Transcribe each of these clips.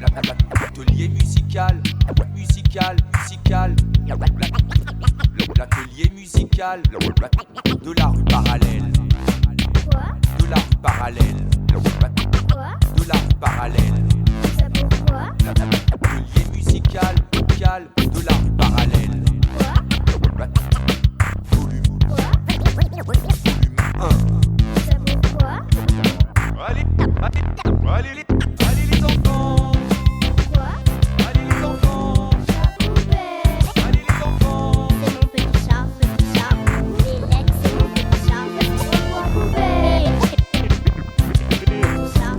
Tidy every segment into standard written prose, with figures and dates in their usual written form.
L'atelier musical, musical, musical. L'atelier musical de la rue parallèle. Quoi? De la rue parallèle. Quoi? De la rue parallèle. Ça pourquoi? L'atelier musical, musical de la rue parallèle. Quoi? Volume, Quoi? volume 1. Ça pourquoi? Allez les enfants. Quoi? Allez les enfants. La poubelle. Allez les enfants. C'est mon petit chat, Relax, c'est mon petit chat. La poubelle. Petit chat.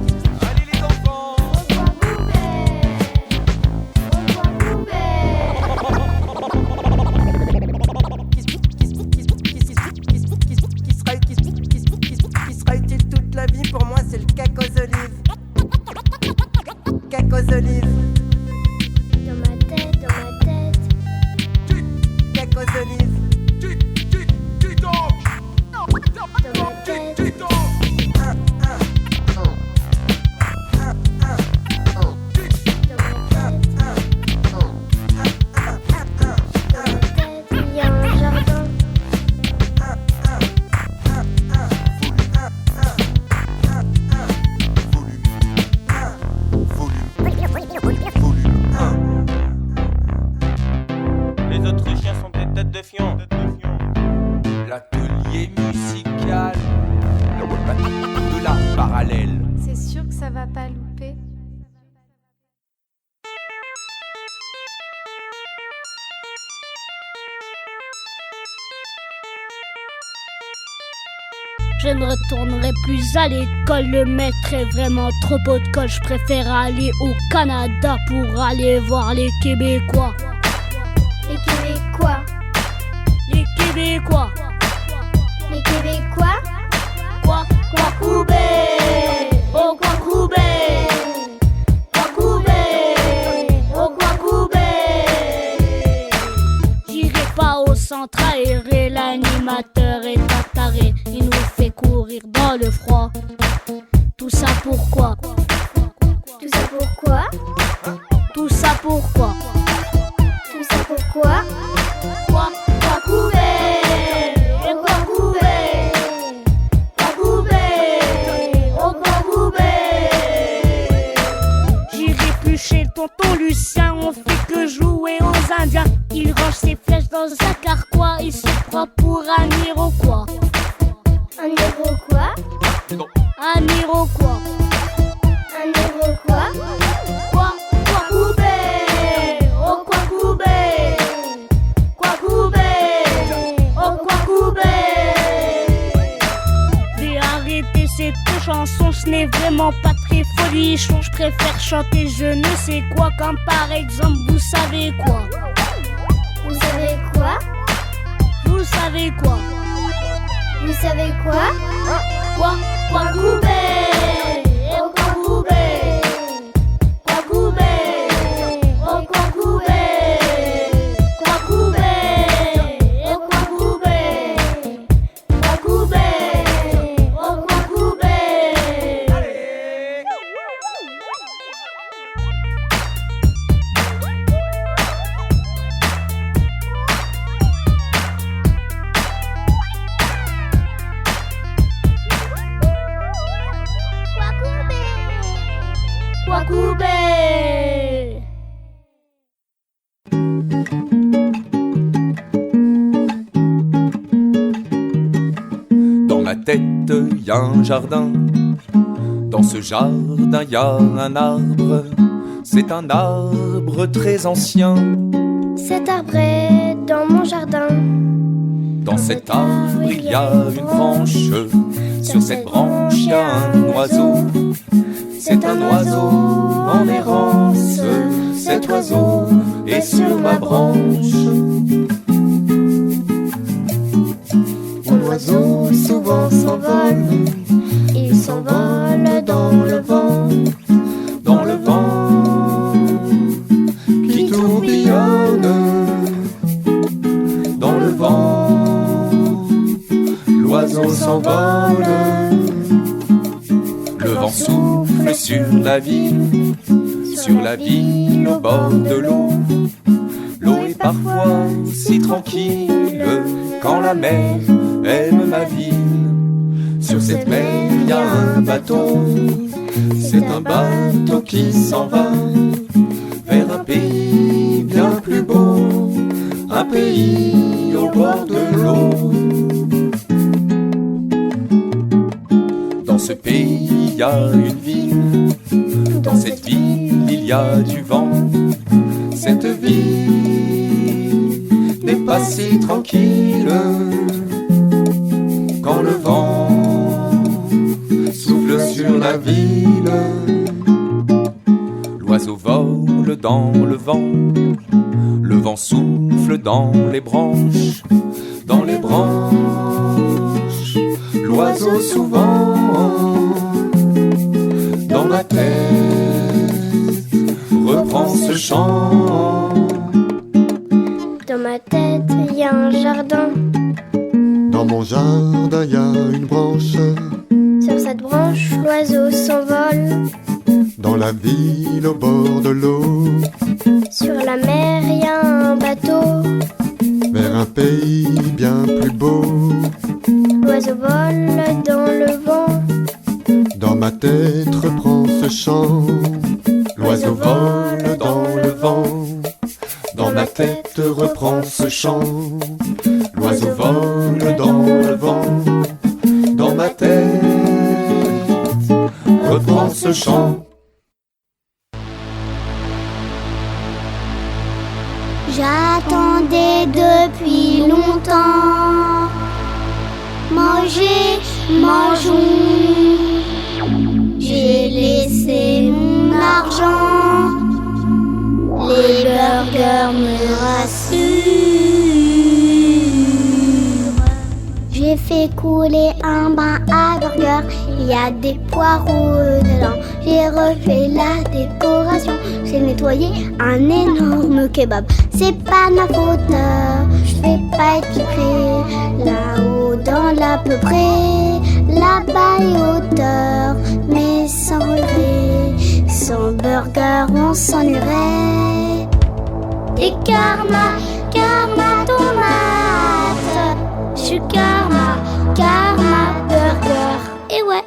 Allez les enfants. La poubelle. La poubelle. Qui sera-t-il toute la vie? Pour moi, c'est le cac aux olives. Cac aux olives. Dans ma tête, Cac aux olives. dans ma tête. Il y a un jardin. Volume 1. Les autres chiens sont des têtes de fion. L'atelier musical de la rue parallèle. C'est sûr que ça va pas louper. Je ne retournerai plus à l'école, le maître est vraiment trop haut de colle. Je préfère aller au Canada pour aller voir les Québécois. Les Québécois. Les Québécois. Les Québécois. Quoi? Koubé. Oh quoi Koubé. Oh Koubé. J'irai pas au centre aéré, l'animateur est attaré. Il nous fait courir dans le froid. Tout ça pourquoi? Tout ça pourquoi? Tout ça pourquoi? Tout ça pourquoi? Quoi Koubé. J'irai plus chez le tonton Lucien, on fait que jouer aux Indiens. Il range ses flèches dans un carquois, il se prend pour un Iroquois. Un Iroquois? Un Iroquois. Un Iroquois? Quoi Koubé. Oh quoi Koubé. Oh quoi Koubé. J'ai arrêté cette chanson, ce n'est vraiment pas très folichon. Je préfère chanter je ne sais quoi, comme par exemple vous savez quoi. Vous savez quoi? Vous savez quoi? Vous savez quoi? Quoi Koubé. Oh quoi Koubé. Oh quoi Koubé. Quoi Koubé. Oh quoi Koubé. Oh quoi Koubé. Quoi Koubé. Dans ma tête, y a un jardin. Dans ce jardin, y a un arbre. C'est un arbre très ancien. Cet arbre est dans mon jardin. Dans cet arbre, il y a une branche. Sur cette branche, il y a un oiseau. C'est un oiseau en errance. Cet oiseau est sur ma branche. Mon oiseau souvent s'envole. Il s'envole dans le vent. Dans le vent qui tourbillonne. Dans le vent, l'oiseau s'envole. Le vent souffle sur la vie, sur la ville au bord de l'eau. L'eau est parfois si tranquille quand la mer aime ma ville. Sur cette mer y a un bateau, c'est un bateau qui s'en va vers un pays bien plus beau, un pays au bord de l'eau. Dans ce pays il y a une ville, dans cette ville il y a du vent. Cette ville n'est pas si tranquille quand le vent souffle sur la ville. L'oiseau vole dans le vent souffle dans les branches, dans les branches. L'oiseau souvent dans ma tête reprend ce chant. Dans ma tête, il y a un jardin. Dans mon jardin, il y a une branche. Sur cette branche, l'oiseau s'envole. Dans la ville au bord de l'eau, Sur la mer, il y a un bateau. vers un pays bien plus beau. L'oiseau vole dans le vent. Dans ma tête reprend ce chant. L'oiseau vole dans le vent. Dans ma tête reprend ce chant. L'oiseau vole dans le vent. Dans ma tête reprend ce chant. J'attendais depuis longtemps. Manger, mangeons. J'ai laissé mon argent. Les burgers me rassurent. J'ai fait couler un bain à burger. Il y a des poireaux dedans. J'ai refait la décoration. J'ai nettoyé un énorme kebab. C'est pas de ma faute, je vais pas être près. Là-haut dans l'à peu près, là-bas et hauteur. Mais sans regret, sans burger on s'ennuierait. Et karma, karma tomate. Je suis karma, karma burger. Et ouais.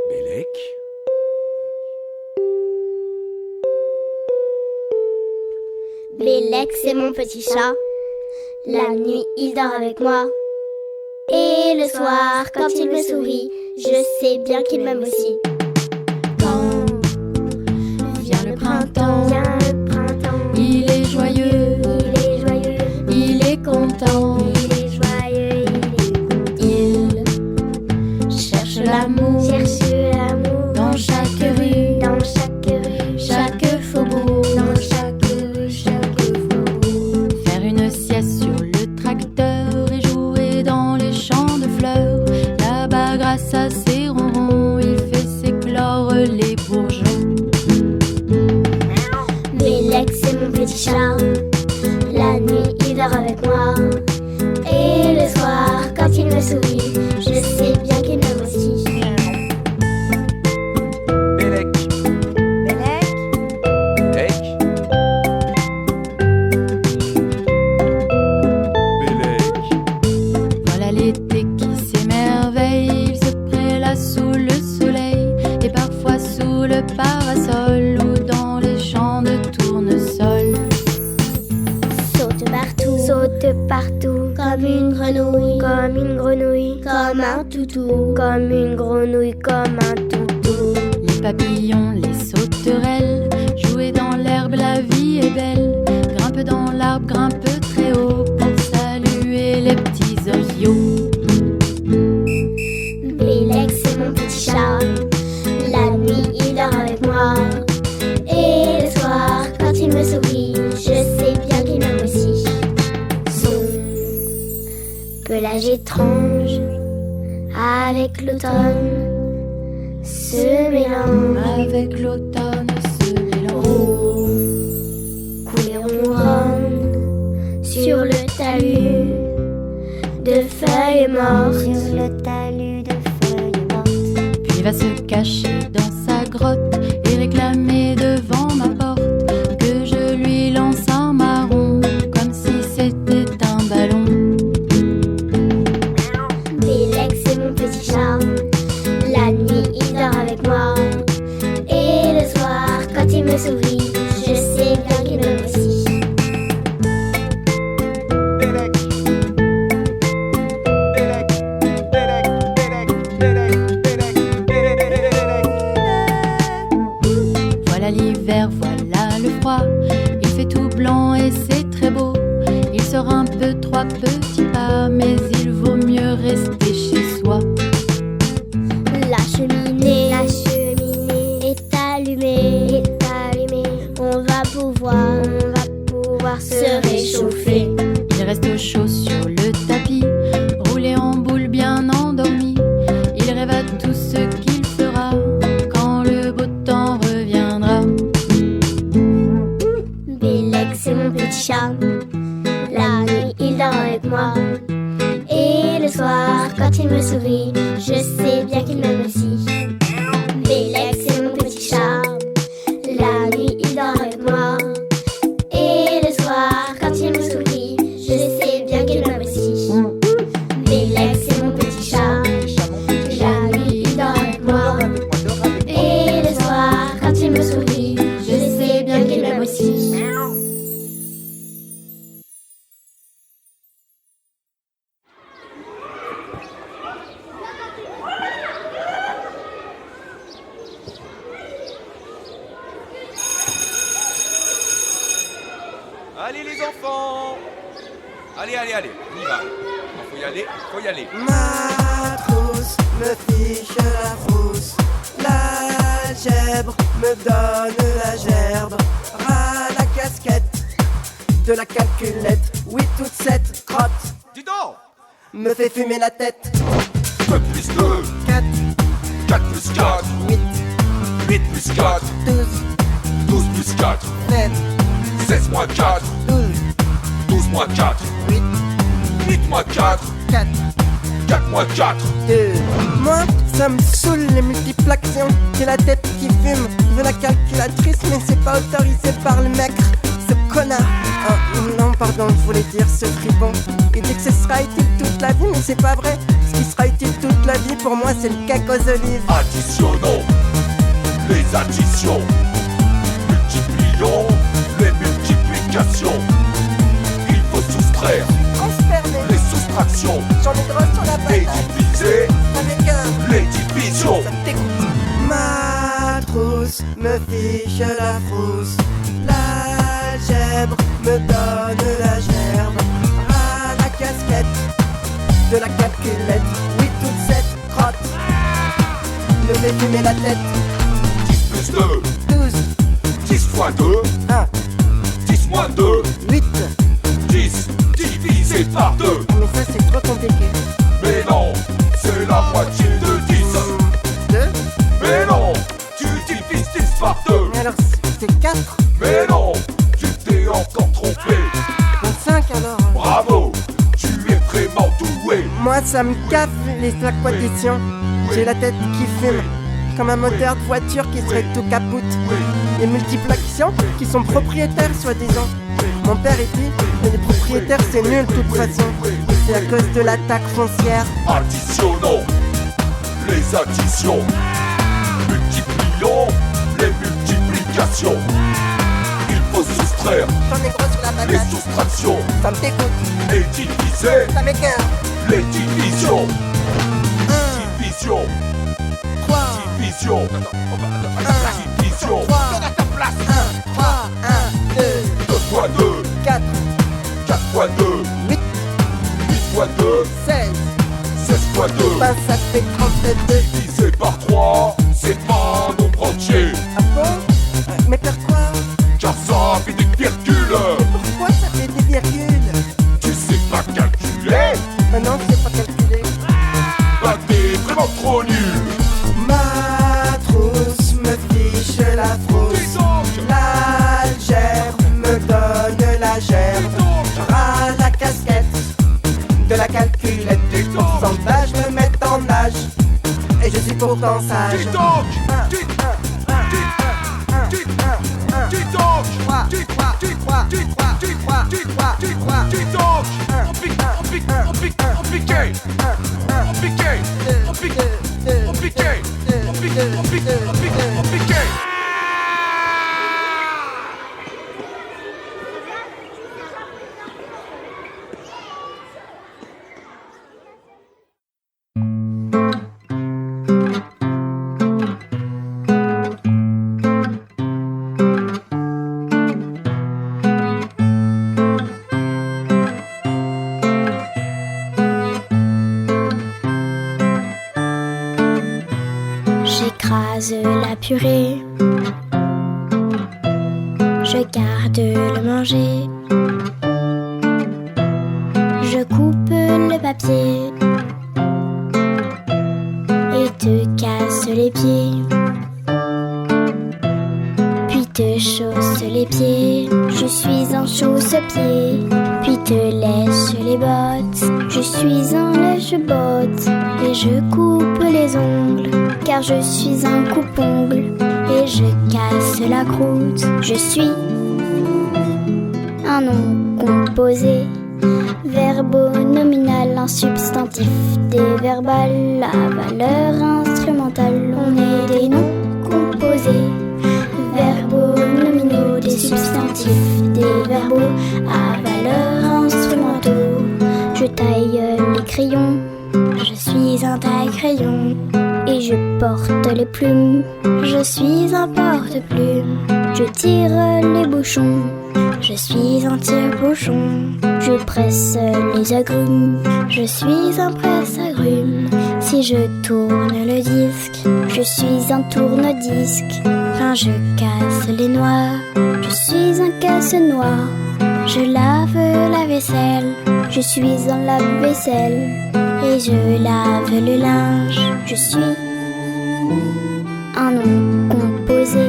Bélec. Bélec, c'est mon petit chat. La nuit, il dort avec moi. Et le soir, quand il me sourit, je sais bien qu'il m'aime aussi. Quand vient le printemps, Viens le printemps, il est joyeux, il est joyeux, il est content, il est joyeux, il cherche l'amour cherche l'amour dans chaque rue, dans chaque rue, chaque faubourg, dans chaque rue, chaque faubourg. faire une sieste sur le tracteur et jouer dans les champs de fleurs. Là-bas, grâce à ses ronrons, il fait s'éclore les bourgeons. Bélec, c'est mon petit chat. La nuit, il dort avec moi. Et le soir, quand il me sourit, je sais bien qu'il m'aime aussi. Bélec. Bélec, Bélec. Bélec. Voilà l'été qui s'émerveille, il se prélasse sous le soleil et parfois sous le parasol ou dans les champs de tournesol. Saute partout, comme une grenouille, comme une grenouille, comme un toutou, comme une grenouille, comme un toutou. Les papillons, les sauterelles, jouer dans l'herbe, la vie est belle. Grimpe dans l'arbre, grimpe très haut pour saluer les petits oiseaux. Bélec, c'est mon petit chat. La nuit, il dort avec moi. Et le soir, quand il me sourit, je sais bien qu'il m'aime aussi. Son pelage étrange, avec l'automne, se mélange. Avec l'automne se mélange. Coulée ronronne sur le talus de feuilles mortes. Sur le talus de Il va se cacher dans sa grotte et réclamer devant ma porte que je lui lance un marron comme si c'était un ballon. Bélec, c'est mon petit chat. La nuit, il dort avec moi. Et le soir, quand il me sourit, je sais bien qu'il m'aime aussi. Bélec. Bélec. Bélec. Bélec. Bélec. Bélec. Bélec. Voilà l'hiver, voilà le froid. Il fait tout blanc et c'est très beau. Il sort un peu 3 petits pas, mais il vaut mieux rester chez soi. La cheminée est allumée. On va pouvoir se réchauffer. Il reste au chaud sur le tapis, roulé en boule bien endormi. Il rêve à tout ce qu'il fera quand le beau temps reviendra. Bélec, c'est mon petit chat. La nuit, il dort avec moi. Et le soir, quand il me sourit, je sais bien qu'il m'aime aussi. Bélec, c'est mon petit chat. La nuit, il dort avec moi. Et le soir, quand il me sourit, je sais bien qu'il m'aime aussi. Bélec, c'est mon petit chat. La nuit, il dort avec moi. Et le soir, quand il me sourit, je sais bien qu'il m'aime aussi. Allez les enfants. Allez, on y va. Faut y aller. Ma trousse me fiche la frousse. L'algèbre me donne la gerbe. Ras la casquette de la calculette. Oui, toute cette crotte Dis donc. me fait fumer la tête. 2 plus 2, 4, 4 plus 4, 8, 8 plus 4, 12, 12 plus 4, 7, 16 moins 4, 12, 12 moins 4, 8, 8 moins 4, 4, 4 moins 4. 2. Moi, ça me saoule les multiplications. J'ai la tête qui fume. Je veux la calculatrice, mais c'est pas autorisé par le mec. Ce connard. Ah, non, pardon, je voulais dire ce fripon. Il dit que ce sera utile toute la vie, mais c'est pas vrai. Ce qui sera utile toute la vie, pour moi, c'est le cake aux olives. Additionnons les additions, multiplions les multiplications. Il faut soustraire Consterné, les soustractions j'en ai gros sur la et patate. diviser Avec un... les divisions. Ça me dégoûte. Ma trousse me fiche la frousse. L'algèbre me donne la gerbe. À la casquette de la calculette. Oui, toute cette crotte me fait fumer la tête. 10 plus 2, 12, 10 fois 2, 1, 10 moins 2, 8. 10 divisé par 2. Mais ça, c'est trop compliqué. Mais non, c'est la moitié de 10. 2. Mais non, tu divises 10 par 2. Mais alors, c'est 4. Mais non, tu t'es encore trompé. 5 alors. Bravo, tu es vraiment doué. Moi, ça me caffe les aquaditions. J'ai la tête qui fume, comme un moteur de voiture qui serait tout capoute. Les multiplications qui sont propriétaires, soi-disant. Mon père est dit, mais les propriétaires, c'est nul de toute façon. C'est à cause de la taxe foncière. Additionnons les additions, multiplions les multiplications. Il faut soustraire J'en ai gros sur la les patate. soustractions Ça me dégoûte, et diviser ça m'écoeure. les divisions. 1, Division, 3, division, division. 3, 1, 3, 1, 2, 2 fois 2, 4, 4 fois 2, 8, 8 fois 2, 16. 16 fois 2. Ben, ça fait 32. Divisé par 3, c'est pas un nombre entier. Ah bon? Mais pourquoi? Car ça fait des virgules. Pourquoi ça fait des virgules? Tu sais pas calculer. Non, je sais pas calculer. Bah t'es vraiment trop nul. Ma trousse me fiche la frousse. Dis donc, L'algèbre me donne la gerbe. Je rase la casquette de la calculette. Du pourcentage me met en nage. Et je suis pourtant sage. J'écrase la purée, je garde le manger, je coupe le papier et te casse les pieds, puis te chausse les pieds. Je suis un chausse-pied, puis te lèche les bottes. Je suis un lèche-bottes et je coupe les ongles, car je suis un coupe-ongle et je casse la croûte. Je suis un nom composé, verbo-nominal, un substantif déverbal, la valeur instrumentale. On est des noms composés, verbaux-nominaux, des substantifs, des verbaux à valeur instrumentaux. Je taille les crayons, je suis un taille-crayon et je porte les plumes. Je suis un porte-plume. Je tire les bouchons. Je suis un tire-bouchon. Je presse les agrumes. Je suis un presse-agrumes. Si je tourne le disque, je suis un tourne-disque. Quand je casse les noix, je suis un casse-noix. Je lave la vaisselle. Je suis un lave-vaisselle. Et je lave le linge. Je suis un nom composé,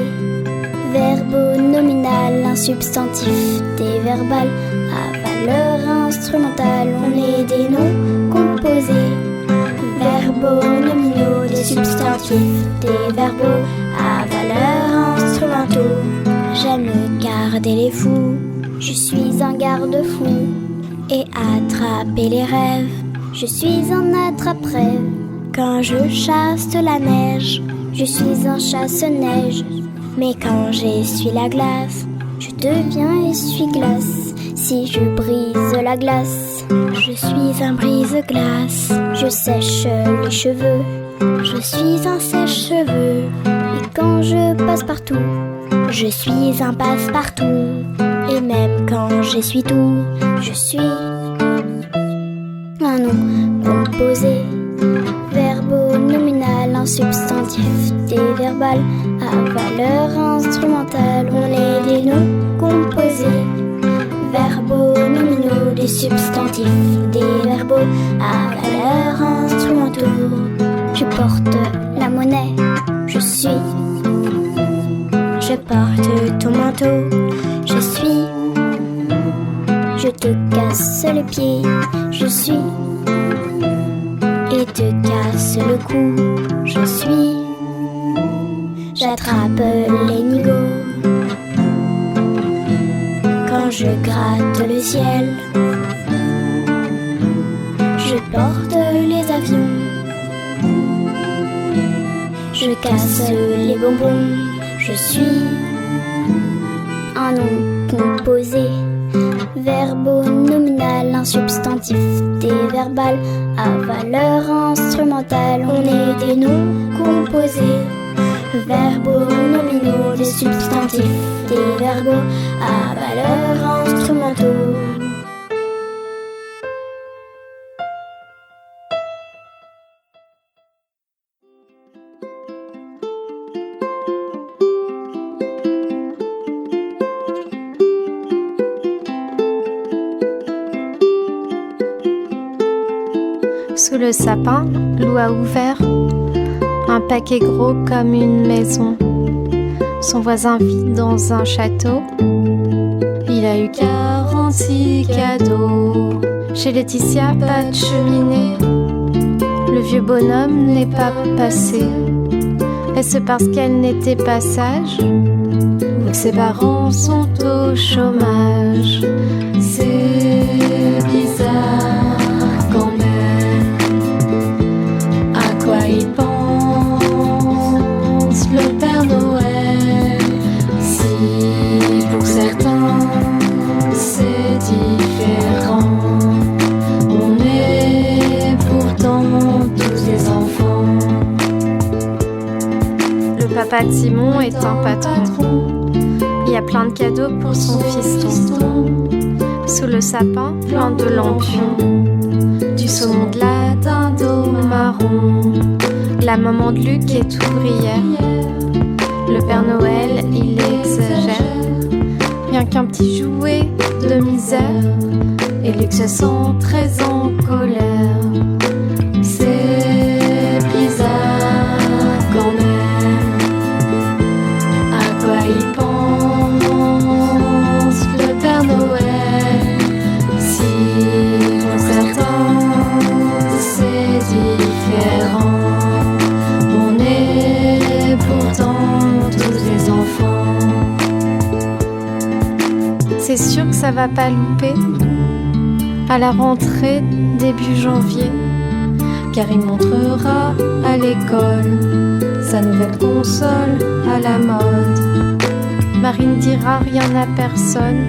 verbo-nominal, un substantif déverbal à valeur instrumentale. On est des noms composés, verbo-nominaux, des substantifs, des verbaux à valeur instrumentaux. J'aime garder les fous, je suis un garde-fou et attraper les rêves. Je suis un attrape-rêve. Quand je chasse la neige, je suis un chasse-neige. Mais quand j'essuie la glace, je deviens essuie-glace. Si je brise la glace, je suis un brise-glace. Je sèche les cheveux, je suis un sèche-cheveux. Et quand je passe partout, je suis un passe-partout. Et même quand j'essuie tout, je suis un nom composé, verbo-nominal, un substantif déverbal à valeur instrumentale. On est des noms composés, verbo-nominaux, des substantifs, des verbaux à valeur instrumentaux. Je porte la monnaie, je porte ton manteau, je te casse les pieds, je suis, et te casse le cou, je suis, j'attrape les nigauds, quand je gratte le ciel, je porte les avions, je casse les bonbons, je suis un nom composé, verbo-nominal, un substantif déverbal à valeur instrumentale. On est des noms composés, verbo-nominaux, des substantifs, des verbaux à valeur instrumentaux. Sous le sapin, Lou a ouvert un paquet gros comme une maison. Son voisin vit dans un château. Il a eu 46 cadeaux. Chez Laetitia, pas de cheminée, Le vieux bonhomme n'est pas passé. Est-ce parce qu'elle n'était pas sage ou que ses parents sont au chômage? C'est bizarre quand même. À quoi il pense le Père Noël? Si pour certains c'est différent, on est pourtant tous des enfants. Le papa de Simon est un patron. Il y a plein de cadeaux pour son fiston. Sous le sapin, plein de lampions. Du saumon, de la dinde au marron. La maman de Luc est ouvrière. Le Père Noël, il exagère. Rien qu'un petit jouet de misère. Et Luc se sent très en colère. C'est bizarre quand même. À quoi il pense le Père Noël? Si pour certains c'est différent, on est pourtant tous des enfants. C'est sûr que ça va pas louper à la rentrée début janvier, car il montrera à l'école sa nouvelle console à la mode. Marine dira rien à personne,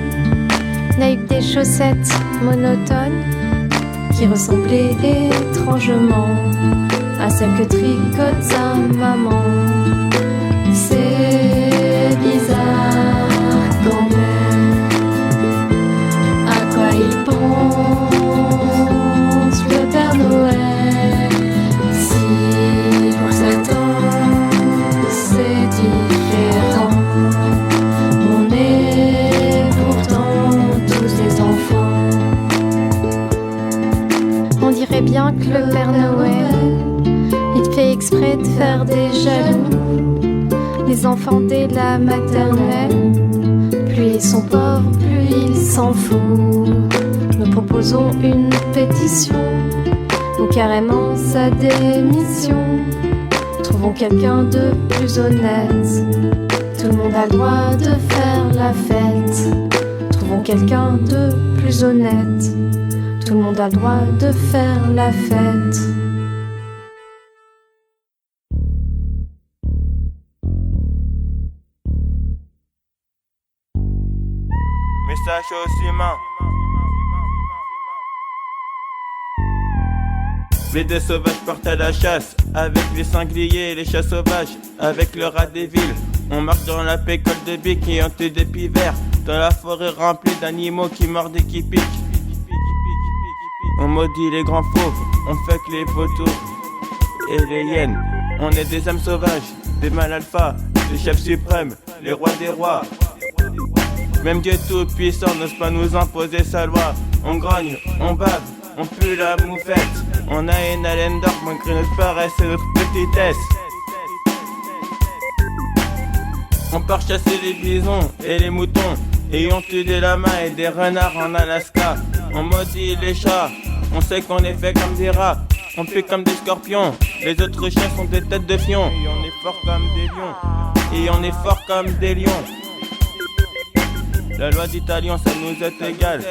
n'a eu que des chaussettes monotones qui ressemblaient étrangement à celles que tricote sa maman. C'est bizarre quand même. À quoi il pense le Père Noël? Si pour certains c'est différent, on est pourtant tous des enfants. On dirait bien que le Père Noël, il fait exprès de faire des jaloux. Les enfants dès la maternelle, plus ils sont pauvres, plus ils s'en foutent. Nous proposons une pétition ou carrément sa démission. Trouvons quelqu'un de plus honnête. Tout le monde a le droit de faire la fête. Trouvons quelqu'un de plus honnête. Tout le monde a le droit de faire la fête. Message aux humains. Les deux sauvages partent à la chasse, avec les sangliers et les chats sauvages, avec le rat des villes. On marche dans la pécole de biques et on tue des pivers, dans la forêt remplie d'animaux qui mordent et qui piquent. On maudit les grands fauves, on fait que les vautours et les hyènes. On est des âmes sauvages, des mâles alpha, des chefs suprêmes, les rois des rois. Même Dieu tout-puissant n'ose pas nous imposer sa loi. On grogne, on bave, on pue la moufette. On a une haleine d'or malgré notre paresse et notre petitesse. On part chasser les bisons et les moutons, et on tue des lamas et des renards en Alaska. On maudit les chats, on sait qu'on est fait comme des rats. On pue comme des scorpions, les autres chiens sont des têtes de fion. Et on est fort comme des lions, et on est fort comme des lions. La loi d'Italian, ça nous est égal.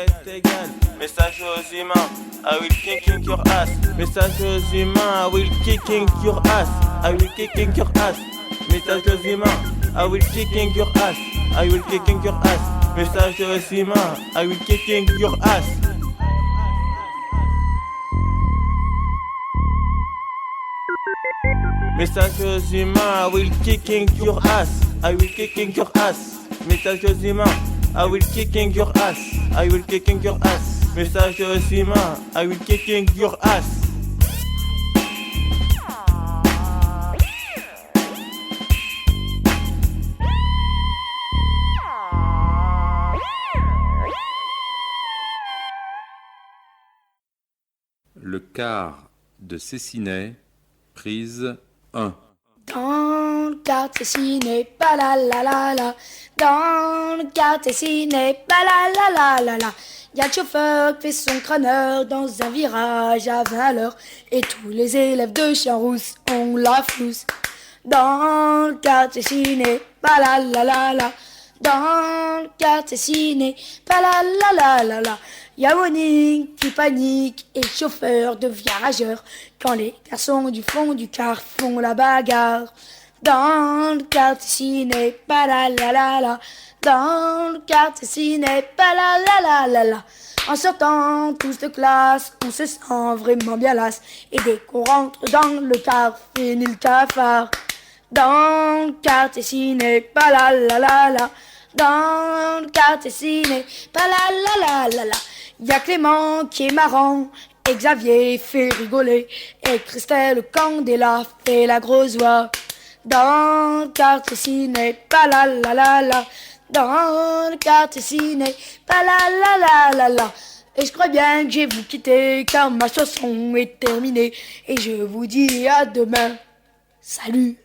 Message aux humains, I will kicking your ass. Message aux humains, I will kicking your ass. I will kicking your ass. Message aux humains, I will kicking your ass. I will kicking your ass. Message aux humains, I will kicking your ass. Message aux humains, I will kicking your ass. I will kicking your ass. Message aux humains, I will kicking your ass. I will kicking your ass. Message aux humains, I will kicking your ass. Le quart de Cessinet, prise 1. Dans le quartier ciné, pa la la la la. Dans le quartier ciné, pa la la la la la. Y'a le chauffeur qui fait son crâneur dans un virage à 20 à l'heure. Et tous les élèves de Chien-Rousse ont la flousse. Dans le quartier ciné, pa la la la la. Dans le quartier ciné, pa la la la la la. Y'a Monique qui panique et le chauffeur devient rageur quand les garçons du fond du car font la bagarre. Dans le quartier ciné, pa la la la la. Dans le quartier ciné, pa la la la la la. En sortant tous de classe, on se sent vraiment bien las. Et dès qu'on rentre dans le car, finit le cafard. Dans le quartier ciné, pa la la la la. Dans le quartier ciné, pa la la la la la. Y'a Clément qui est marrant, et Xavier fait rigoler, et Christelle Candela fait la grosse voix. Dans le quartier ciné, pa la la la la. Dans le quartier ciné, pa la la la la la. Et je crois bien que je vais vous quitter, car ma chanson est terminée. Et je vous dis à demain. Salut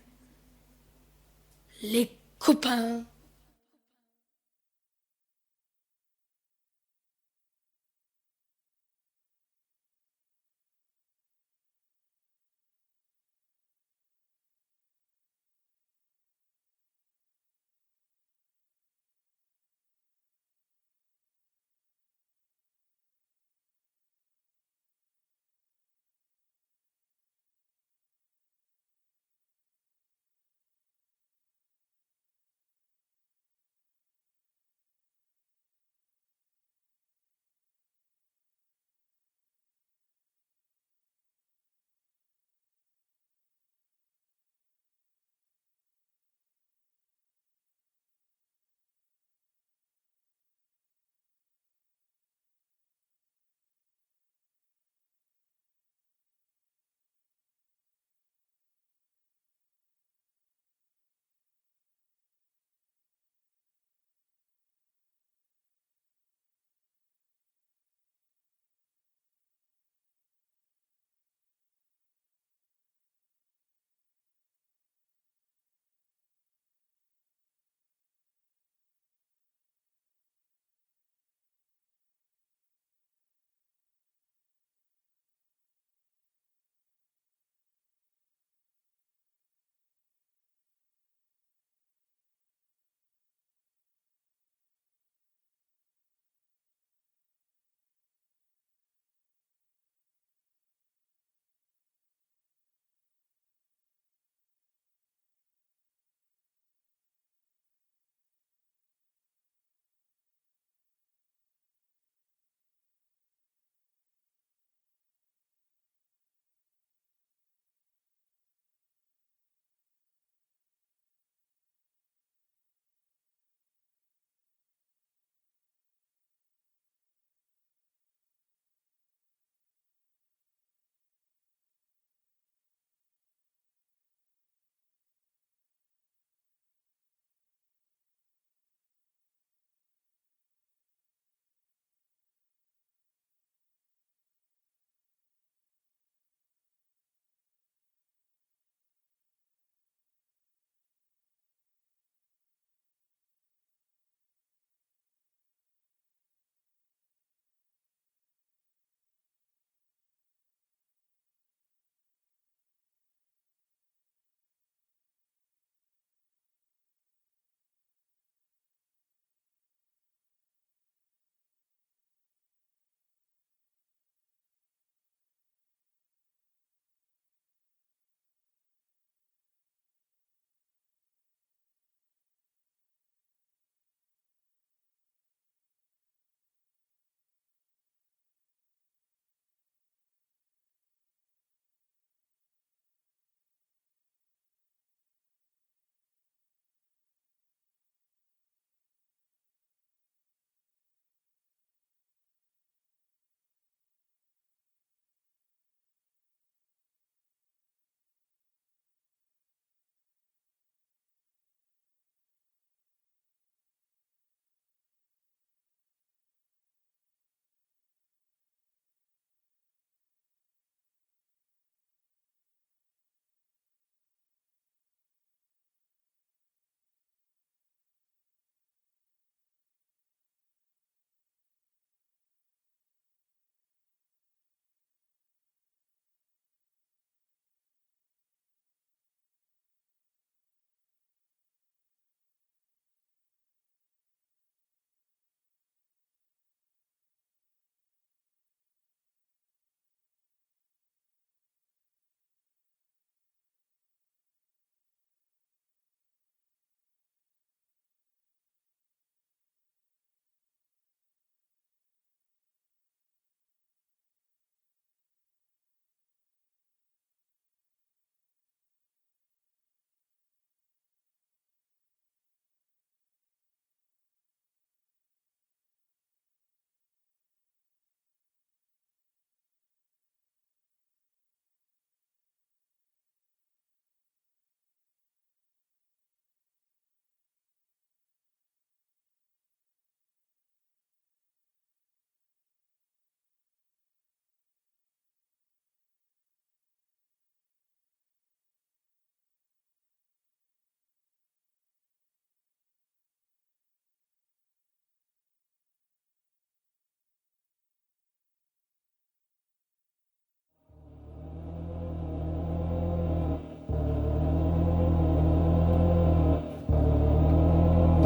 les copains.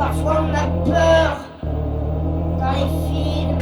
parfois on a peur dans les films.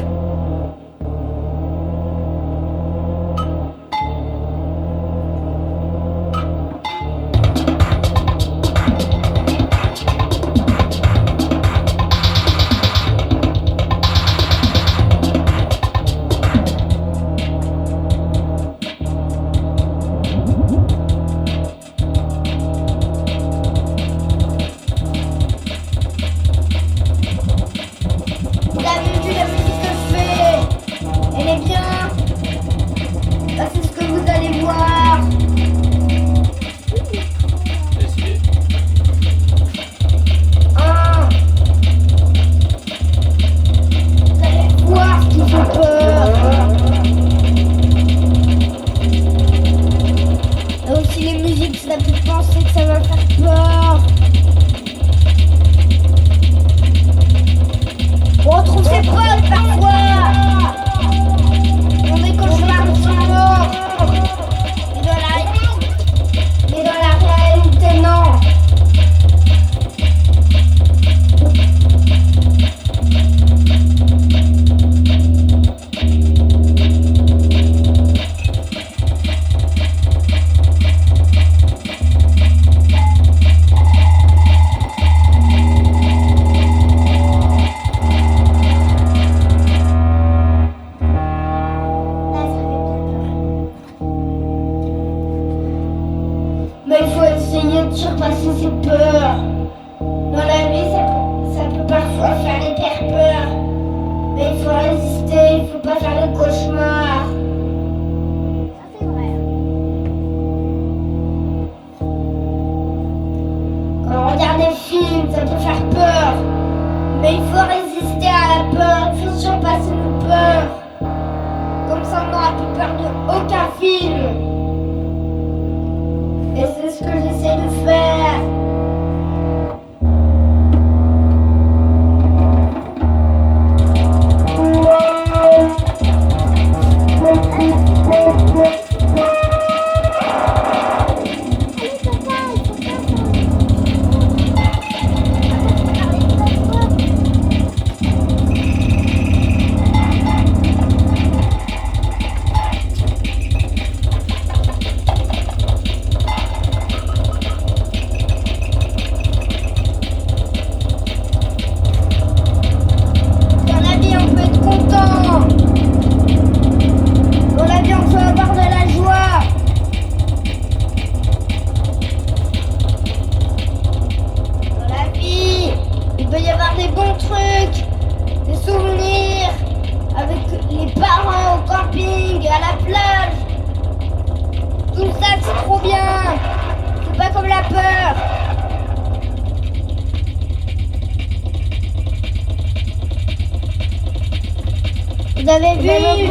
Vous avez vu?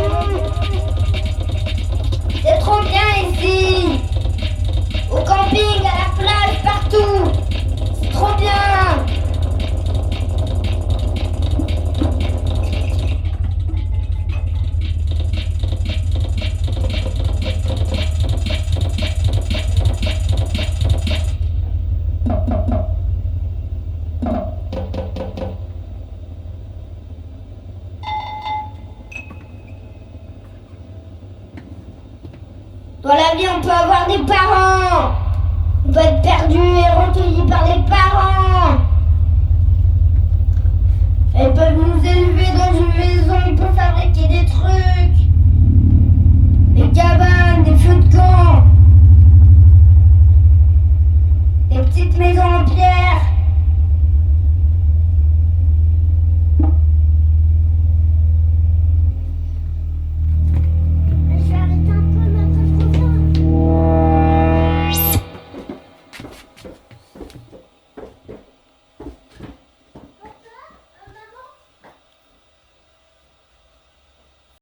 C'est trop bien ici. Au camping, à la plage, partout. C'est trop bien. Dans la vie, on peut avoir des parents. On peut être perdu et recueilli par les parents. Ils peuvent nous élever dans une maison, ils peuvent fabriquer des trucs. Des cabanes, des feux de camp.